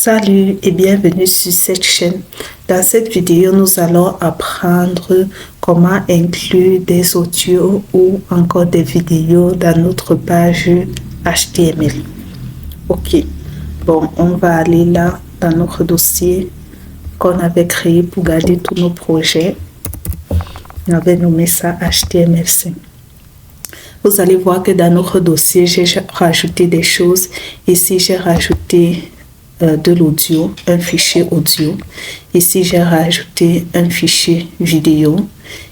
Salut et bienvenue sur cette chaîne. Dans cette vidéo, nous allons apprendre comment inclure des audios ou encore des vidéos dans notre page HTML. Ok, bon, on va aller là dans notre dossier qu'on avait créé pour garder tous nos projets. On avait nommé ça HTML5. Vous allez voir que dans notre dossier, j'ai rajouté des choses. Ici, j'ai rajouté de l'audio, un fichier audio. Ici, j'ai rajouté un fichier vidéo.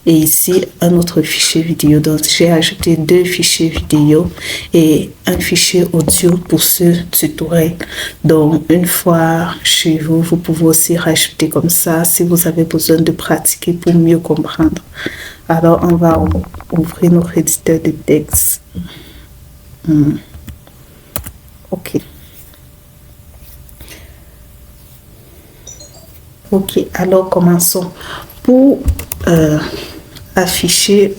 Et ici, un autre fichier vidéo. Donc, j'ai ajouté deux fichiers vidéo et un fichier audio pour ce tutoriel. Donc, une fois chez vous, vous pouvez aussi rajouter comme ça si vous avez besoin de pratiquer pour mieux comprendre. Alors, on va ouvrir notre éditeur de texte. Ok. Ok, alors commençons. Pour afficher,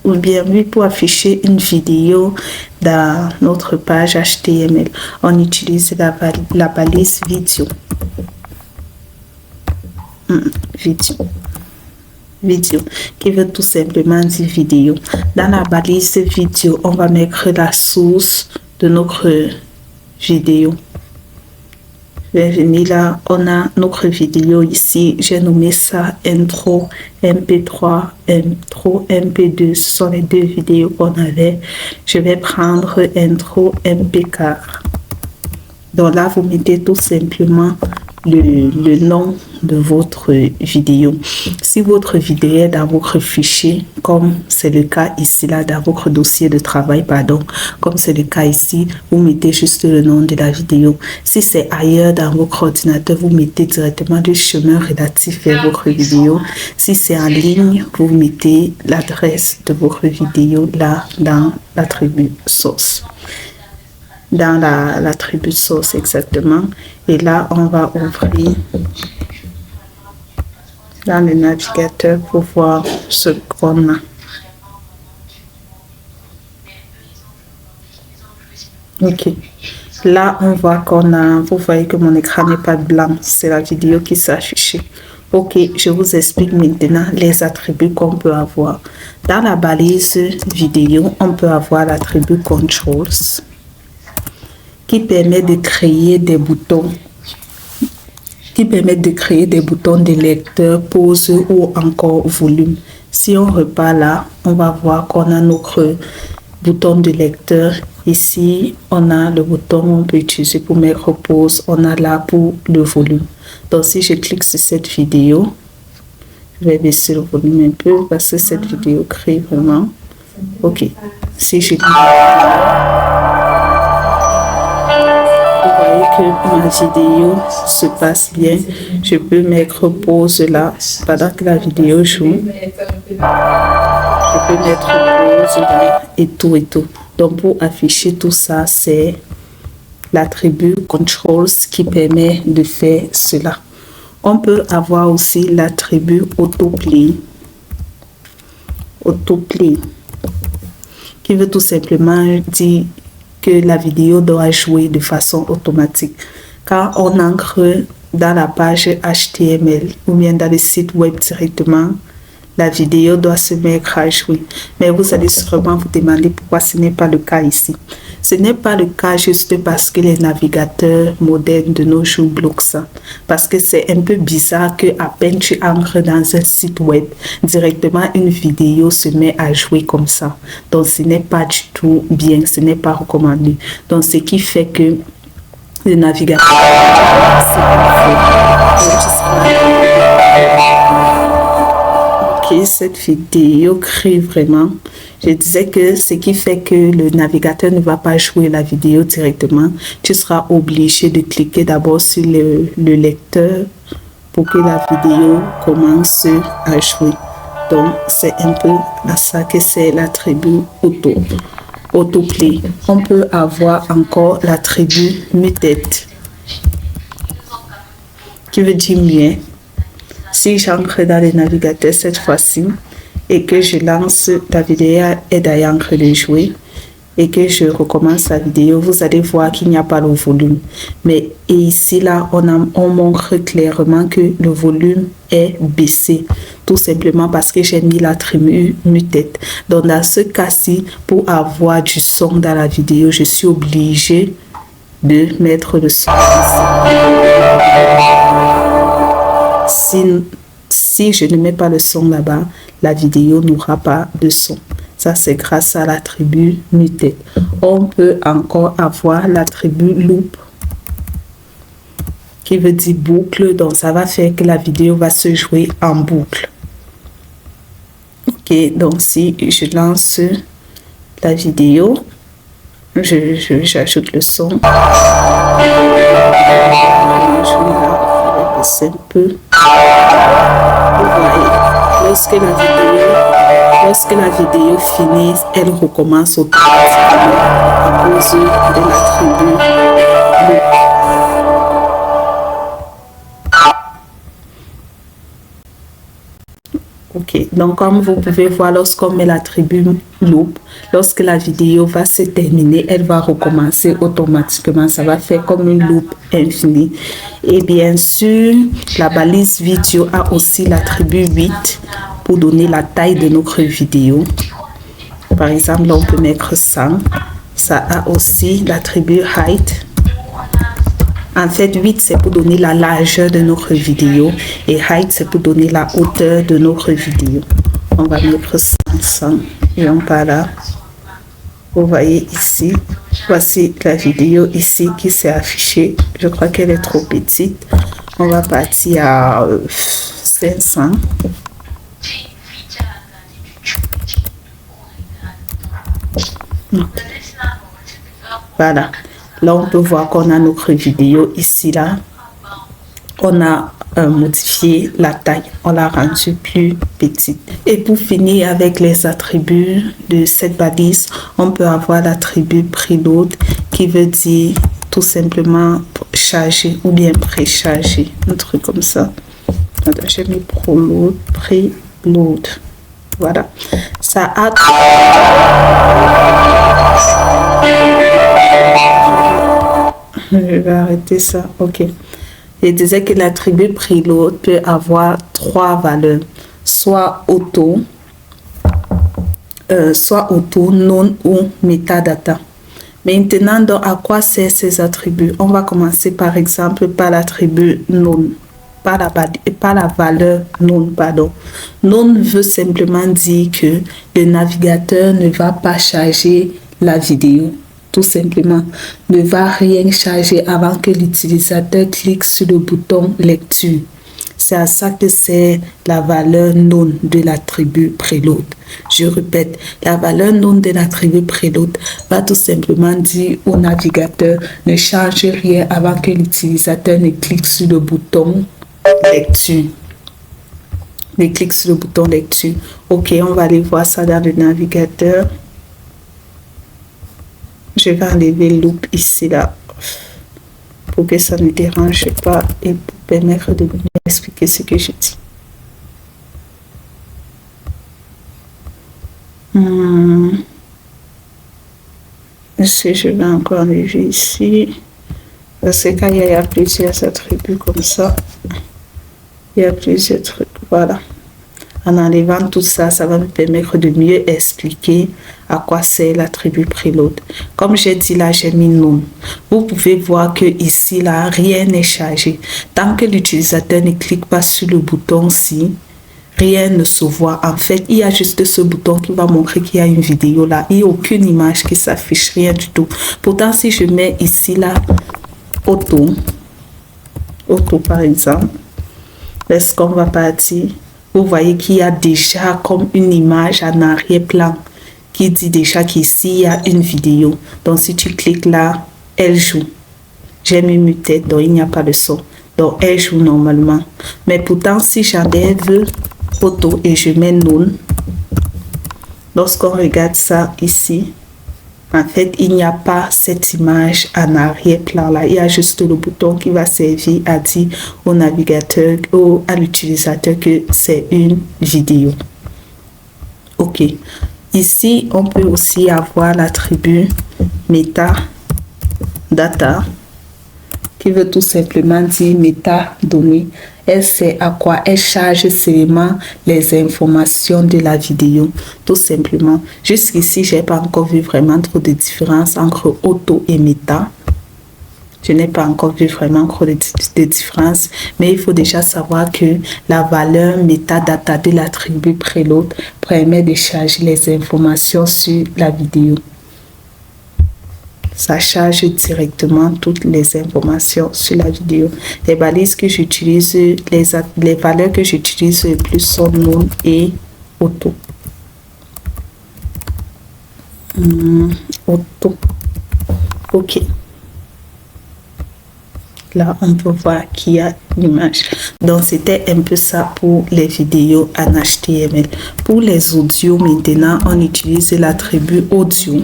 ou bien oui, pour afficher une vidéo dans notre page HTML, on utilise la balise vidéo. Vidéo, qui veut tout simplement dire vidéo. Dans la balise vidéo, on va mettre la source de notre vidéo. Je vais venir là, on a notre vidéo ici, j'ai nommé ça intro MP3, intro MP2, ce sont les deux vidéos qu'on avait. Je vais prendre intro MP4. Donc là, vous mettez tout simplement le nom de votre vidéo. Si votre vidéo est dans votre fichier, comme c'est le cas ici, là, dans votre dossier de travail, pardon, comme c'est le cas ici, vous mettez juste le nom de la vidéo. Si c'est ailleurs dans votre ordinateur, vous mettez directement le chemin relatif vers votre vidéo. Si c'est en ligne, vous mettez l'adresse de votre vidéo là, dans l'attribut source. Dans l'attribut source exactement. Et là, on va ouvrir dans le navigateur pour voir ce qu'on a. Ok. Là, on voit qu'on a, vous voyez que mon écran n'est pas blanc. C'est la vidéo qui s'affiche. Ok, je vous explique maintenant les attributs qu'on peut avoir. Dans la balise vidéo, on peut avoir l'attribut controls qui permet de créer des boutons de lecteur, pause ou encore volume. Si on repart là, on va voir qu'on a notre bouton de lecteur. Ici, on a le bouton qu'on peut utiliser pour mettre pause. On a là pour le volume. Donc, si je clique sur cette vidéo, je vais baisser le volume un peu parce que cette vidéo crée vraiment. Ok. Si je clique, que ma vidéo se passe bien, je peux mettre pause là pendant que la vidéo joue. Je peux mettre pause là et tout. Donc pour afficher tout ça, c'est l'attribut controls qui permet de faire cela. On peut avoir aussi l'attribut autoplay qui veut tout simplement dire que la vidéo doit jouer de façon automatique. Quand on entre dans la page HTML ou bien dans le site web directement, la vidéo doit se mettre à jouer. Mais vous allez sûrement vous demander pourquoi ce n'est pas le cas ici. Ce n'est pas le cas juste parce que les navigateurs modernes de nos jours bloquent ça. Parce que c'est un peu bizarre que à peine tu entres dans un site web, directement une vidéo se met à jouer comme ça. Donc ce n'est pas du tout bien, ce n'est pas recommandé. Donc ce qui fait que le navigateur cette vidéo crée vraiment. Je disais que ce qui fait que le navigateur ne va pas jouer la vidéo directement, tu seras obligé de cliquer d'abord sur le lecteur pour que la vidéo commence à jouer. Donc c'est un peu à ça que c'est l'attribut autoplay. On peut avoir encore l'attribut muted qui veut dire muet. Si j'entre dans le navigateur cette fois-ci et que je lance la vidéo est d'ailleurs en train de jouer, et que je recommence la vidéo, vous allez voir qu'il n'y a pas le volume. Mais ici, là, on montre clairement que le volume est baissé. Tout simplement parce que j'ai mis l'attribut muted. Donc, dans ce cas-ci, pour avoir du son dans la vidéo, je suis obligée de mettre le son ici. Si je ne mets pas le son là-bas, la vidéo n'aura pas de son. Ça, c'est grâce à l'attribut muted. On peut encore avoir l'attribut loop qui veut dire boucle. Donc, ça va faire que la vidéo va se jouer en boucle. Ok, donc si je lance la vidéo, j'ajoute le son. Je vais baisser un peu. Vous voyez, lorsque la vidéo finit, elle recommence automatiquement à cause de l'attribut loop. Ok, donc comme vous pouvez voir, lorsqu'on met l'attribut loop, lorsque la vidéo va se terminer, elle va recommencer automatiquement. Ça va faire comme une loop infinie. Et bien sûr, la balise vidéo a aussi l'attribut 8 pour donner la taille de notre vidéo. Par exemple, là, on peut mettre 100. Ça a aussi l'attribut height. En fait, 8, c'est pour donner la largeur de notre vidéo et height, c'est pour donner la hauteur de notre vidéo. On va mettre 100 et on part là. Vous voyez ici, voici la vidéo ici qui s'est affichée. Je crois qu'elle est trop petite. On va partir à 500. Voilà. Là, on peut voir qu'on a notre vidéo ici, là. On a modifié la taille. On l'a rendue plus petite. Et pour finir avec les attributs de cette balise, on peut avoir l'attribut preload qui veut dire tout simplement charger ou bien précharger. Un truc comme ça. J'ai mis preload. Voilà. Ça a... Je vais arrêter ça. Ok. Je disais que l'attribut preload peut avoir 3 valeurs. Soit auto, non ou metadata. Maintenant, donc, à quoi servent ces attributs? On va commencer par exemple par l'attribut non. Pas la valeur non, pardon. Non veut simplement dire que le navigateur ne va pas charger la vidéo. Tout simplement, ne va rien charger avant que l'utilisateur clique sur le bouton lecture. C'est à ça que c'est la valeur non de l'attribut preload. Je répète, la valeur non de l'attribut preload va tout simplement dire au navigateur ne charge rien avant que l'utilisateur ne clique sur le bouton lecture. Ne clique sur le bouton lecture. Ok, on va aller voir ça dans le navigateur. Je vais enlever le loop ici là pour que ça ne dérange pas et pour permettre de bien expliquer ce que je dis. Est-ce que je vais encore enlever ici? Parce que quand il y a plusieurs attributs comme ça, il y a plusieurs trucs. Voilà. En enlevant tout ça, ça va me permettre de mieux expliquer à quoi sert l'attribut preload. Comme j'ai dit là, j'ai mis non. Vous pouvez voir que ici, là, rien n'est chargé. Tant que l'utilisateur ne clique pas sur le bouton-ci, rien ne se voit. En fait, il y a juste ce bouton qui va montrer qu'il y a une vidéo là. Il n'y a aucune image qui s'affiche, rien du tout. Pourtant, si je mets ici, là, auto par exemple, est-ce qu'on va partir? Vous voyez qu'il y a déjà comme une image en arrière-plan qui dit déjà qu'ici, il y a une vidéo. Donc, si tu cliques là, elle joue. J'ai mis muted, donc il n'y a pas de son. Donc, elle joue normalement. Mais pourtant, si j'enlève auto et je mets non, lorsqu'on regarde ça ici, en fait, il n'y a pas cette image en arrière-plan là. Il y a juste le bouton qui va servir à dire au navigateur ou à l'utilisateur que c'est une vidéo. Ok. Ici, on peut aussi avoir l'attribut metadata qui veut tout simplement dire métadonnées. Elle sait à quoi elle charge seulement les informations de la vidéo, tout simplement. Jusqu'ici, je n'ai pas encore vu vraiment trop de différence entre auto et méta. Je n'ai pas encore vu vraiment trop de différence, mais il faut déjà savoir que la valeur metadata de l'attribut preload permet de charger les informations sur la vidéo. Ça charge directement toutes les informations sur la vidéo. Les balises que j'utilise, les valeurs que j'utilise le plus sont non et auto. Auto. Ok. Là, on peut voir qu'il y a l'image. Donc, c'était un peu ça pour les vidéos en HTML. Pour les audios, maintenant, on utilise l'attribut audio,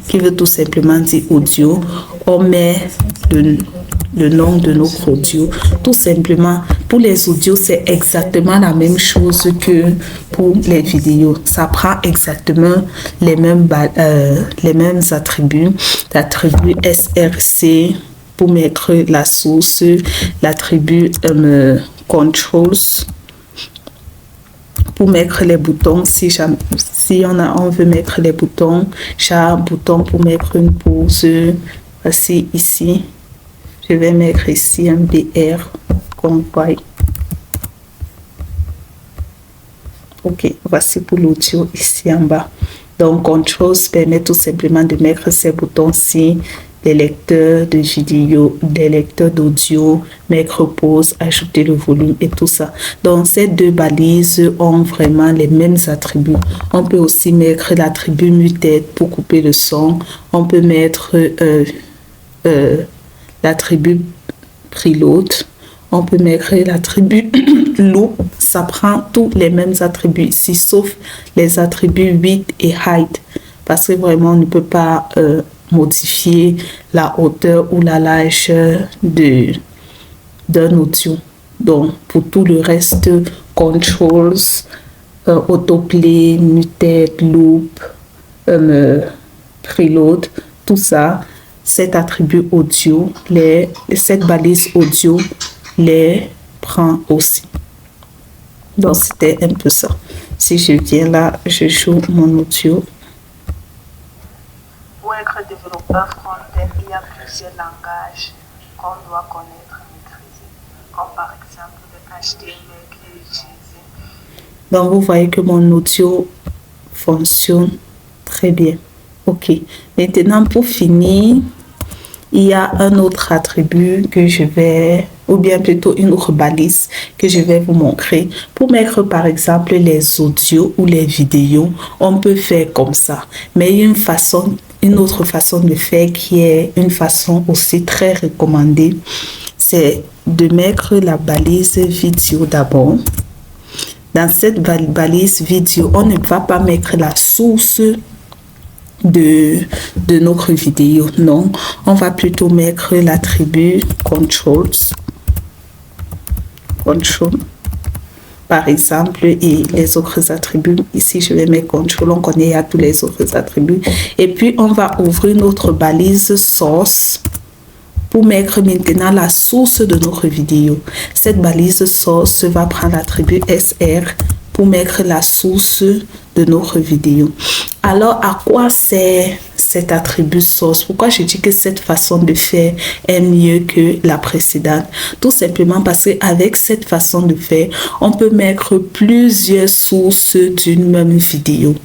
qui veut tout simplement dire audio. On met le nom de notre audio. Tout simplement, pour les audios, c'est exactement la même chose que pour les vidéos. Ça prend exactement les mêmes attributs. L'attribut SRC pour mettre la source, l'attribut controls pour mettre les boutons. Si on veut mettre les boutons, chaque bouton pour mettre une pause. Voici ici, je vais mettre ici un BR comme quoi. Ok, voici pour l'audio ici en bas. Donc controls permet tout simplement de mettre ces boutons-ci, des lecteurs de vidéo, des lecteurs d'audio, mettre pause, ajouter le volume et tout ça. Donc ces deux balises ont vraiment les mêmes attributs. On peut aussi mettre l'attribut muted pour couper le son. On peut mettre l'attribut preload. On peut mettre l'attribut loop. Ça prend tous les mêmes attributs ici, sauf les attributs width et height. Parce que vraiment, on ne peut pas modifier la hauteur ou la largeur d'un audio. Donc, pour tout le reste, controls, autoplay, muted, loop, preload, tout ça, cet attribut audio, cette balise audio les prend aussi. Donc, c'était un peu ça. Si je viens là, je joue mon audio. Pour être développeur front-end, il y a plusieurs langages qu'on doit connaître et maîtriser, comme par exemple le HTML qui est utilisé. Donc, vous voyez que mon audio fonctionne très bien. Ok. Maintenant, pour finir, il y a un autre attribut que je vais, ou bien plutôt une autre balise que je vais vous montrer. Pour mettre par exemple les audios ou les vidéos, on peut faire comme ça. Mais il y a une autre façon de faire qui est une façon aussi très recommandée. C'est de mettre la balise vidéo d'abord. Dans cette balise vidéo, on ne va pas mettre la source de notre vidéo. Non, on va plutôt mettre l'attribut controls. Control, par exemple, et les autres attributs. Ici, je vais mettre control. On connaît à tous les autres attributs. Et puis, on va ouvrir notre balise source pour mettre maintenant la source de notre vidéo. Cette balise source va prendre l'attribut SR pour mettre la source de notre vidéo. Alors, à quoi sert cet attribut source? Pourquoi je dis que cette façon de faire est mieux que la précédente? Tout simplement parce qu'avec cette façon de faire, on peut mettre plusieurs sources d'une même vidéo.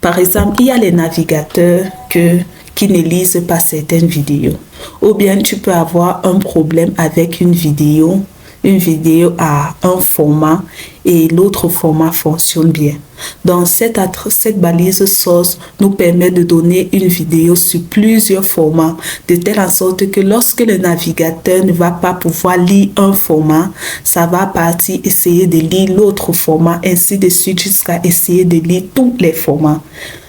Par exemple, il y a les navigateurs qui ne lisent pas certaines vidéos. Ou bien tu peux avoir un problème avec une vidéo a un format et l'autre format fonctionne bien. Donc, cette balise source nous permet de donner une vidéo sur plusieurs formats, de telle sorte que lorsque le navigateur ne va pas pouvoir lire un format, ça va partir essayer de lire l'autre format, ainsi de suite jusqu'à essayer de lire tous les formats.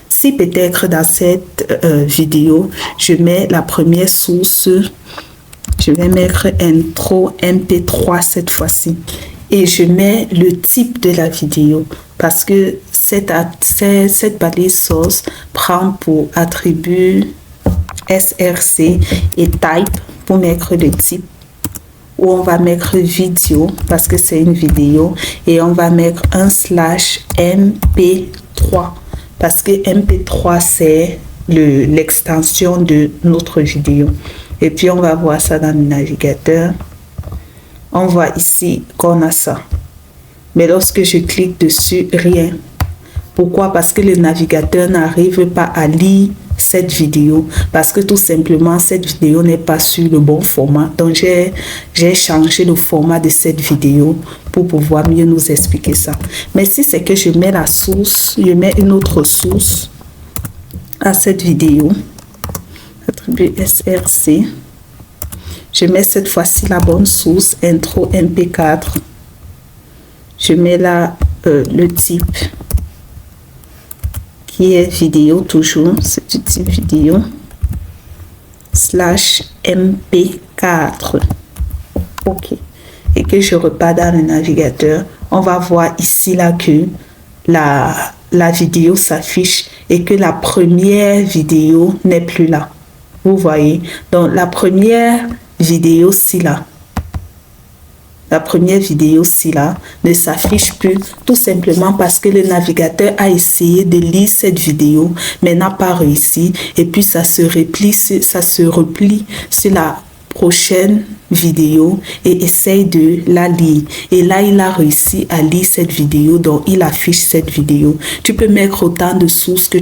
Si peut-être dans cette vidéo, je mets la première source, je vais mettre intro MP3 cette fois-ci. Et je mets le type de la vidéo parce que cette balise source prend pour attribut src et type pour mettre le type, où on va mettre vidéo parce que c'est une vidéo, et on va mettre un /mp3 parce que mp3 c'est l'extension de notre vidéo. Et puis on va voir ça dans le navigateur. On voit ici qu'on a ça, mais lorsque je clique dessus, rien. Pourquoi? Parce que le navigateur n'arrive pas à lire cette vidéo, parce que tout simplement cette vidéo n'est pas sur le bon format. Donc j'ai changé le format de cette vidéo pour pouvoir mieux nous expliquer ça. Mais si c'est que je mets la source, je mets une autre source à cette vidéo, attribut src, je mets cette fois-ci la bonne source, intro mp4, je mets là le type qui est vidéo, toujours c'est du type vidéo /mp4, ok, et que je repars dans le navigateur. On va voir ici là que la vidéo s'affiche et que la première vidéo n'est plus là, vous voyez. Donc la première vidéo ne s'affiche plus, tout simplement parce que le navigateur a essayé de lire cette vidéo mais n'a pas réussi, et puis ça se replie sur la prochaine vidéo et essaye de la lire, et là il a réussi à lire cette vidéo, donc il affiche cette vidéo. Tu peux mettre autant de sources que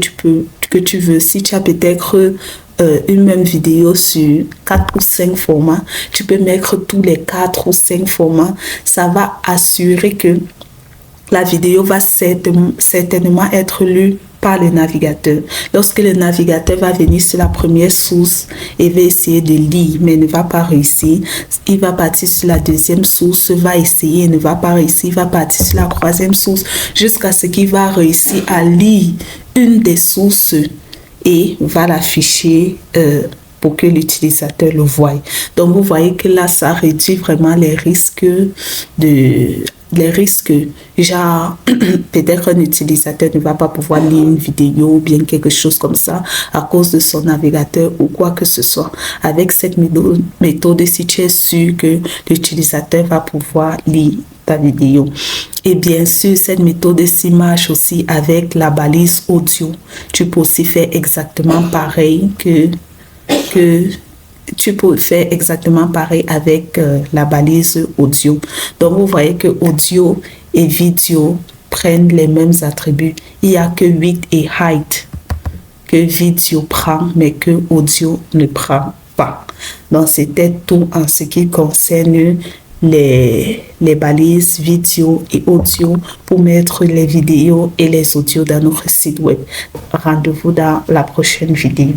tu veux. Si tu as peut-être une même vidéo sur 4 ou 5 formats, tu peux mettre tous les 4 ou 5 formats. Ça va assurer que la vidéo va certainement être lue par le navigateur. Lorsque le navigateur va venir sur la première source et va essayer de lire mais ne va pas réussir, il va partir sur la deuxième source, va essayer, ne va pas réussir, il va partir sur la troisième source jusqu'à ce qu'il va réussir à lire une des sources et va l'afficher pour que l'utilisateur le voie. Donc vous voyez que là ça réduit vraiment les risques genre peut-être un utilisateur ne va pas pouvoir lire une vidéo ou bien quelque chose comme ça à cause de son navigateur ou quoi que ce soit. Avec cette méthode, si tu es sûr que l'utilisateur va pouvoir lire ta vidéo. Et bien sûr, cette méthode marche aussi avec la balise audio. Tu peux aussi faire exactement pareil tu peux faire exactement pareil avec la balise audio. Donc vous voyez que audio et vidéo prennent les mêmes attributs. Il n'y a que width et height que vidéo prend, mais que audio ne prend pas. Donc c'était tout en ce qui concerne les balises vidéo et audio pour mettre les vidéos et les audios dans notre site web. Rendez-vous dans la prochaine vidéo.